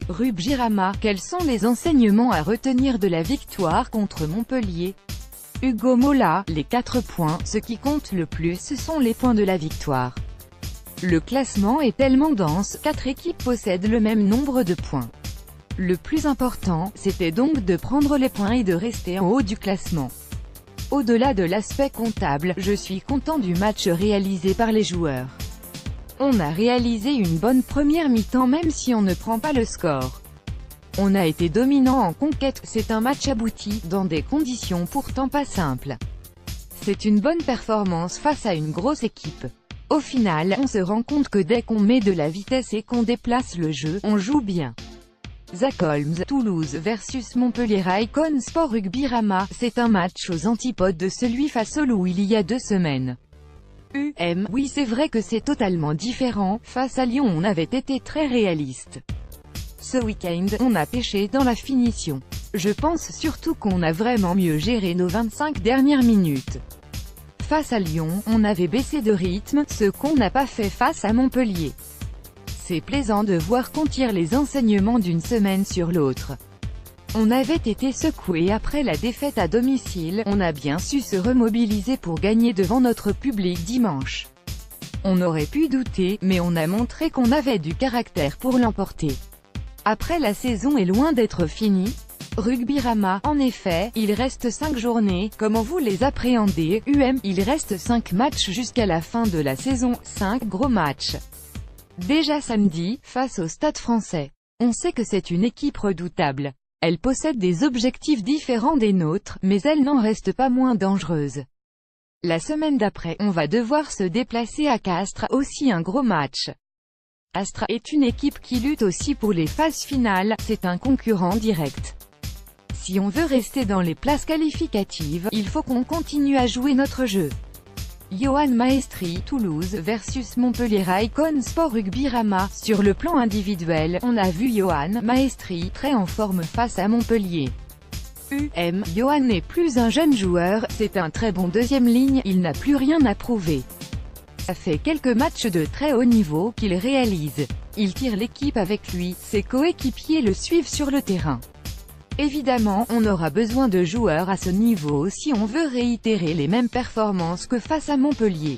Rub Girama, quels sont les enseignements à retenir de la victoire contre Montpellier? Hugo Mola, les 4 points, ce qui compte le plus ce sont les points de la victoire. Le classement est tellement dense, 4 équipes possèdent le même nombre de points. Le plus important, c'était donc de prendre les points et de rester en haut du classement. Au-delà de l'aspect comptable, je suis content du match réalisé par les joueurs. On a réalisé une bonne première mi-temps même si on ne prend pas le score. On a été dominant en conquête, c'est un match abouti, dans des conditions pourtant pas simples. C'est une bonne performance face à une grosse équipe. Au final, on se rend compte que dès qu'on met de la vitesse et qu'on déplace le jeu, on joue bien. Zach Holmes, Toulouse versus Montpellier Icon Sport Rugby Rama, c'est un match aux antipodes de celui face au Loup il y a 2 semaines. Oui c'est vrai que c'est totalement différent, face à Lyon on avait été très réaliste. Ce week-end, on a pêché dans la finition. Je pense surtout qu'on a vraiment mieux géré nos 25 dernières minutes. Face à Lyon, on avait baissé de rythme, ce qu'on n'a pas fait face à Montpellier. C'est plaisant de voir qu'on tire les enseignements d'une semaine sur l'autre. On avait été secoué après la défaite à domicile, on a bien su se remobiliser pour gagner devant notre public dimanche. On aurait pu douter, mais on a montré qu'on avait du caractère pour l'emporter. Après la saison est loin d'être finie. Rugby Rama, en effet, il reste 5 journées, comment vous les appréhendez? Il reste 5 matchs jusqu'à la fin de la saison, 5 gros matchs. Déjà samedi, face au Stade Français. On sait que c'est une équipe redoutable. Elle possède des objectifs différents des nôtres, mais elle n'en reste pas moins dangereuse. La semaine d'après, on va devoir se déplacer à Castres, aussi un gros match. Castres est une équipe qui lutte aussi pour les phases finales, c'est un concurrent direct. Si on veut rester dans les places qualificatives, il faut qu'on continue à jouer notre jeu. Yohan Maestri, Toulouse versus Montpellier Icon Sport Rugby Rama. Sur le plan individuel, on a vu Yohan Maestri très en forme face à Montpellier. Yohan n'est plus un jeune joueur, c'est un très bon deuxième ligne, il n'a plus rien à prouver. Ça fait quelques matchs de très haut niveau qu'il réalise. Il tire l'équipe avec lui, ses coéquipiers le suivent sur le terrain. Évidemment, on aura besoin de joueurs à ce niveau si on veut réitérer les mêmes performances que face à Montpellier.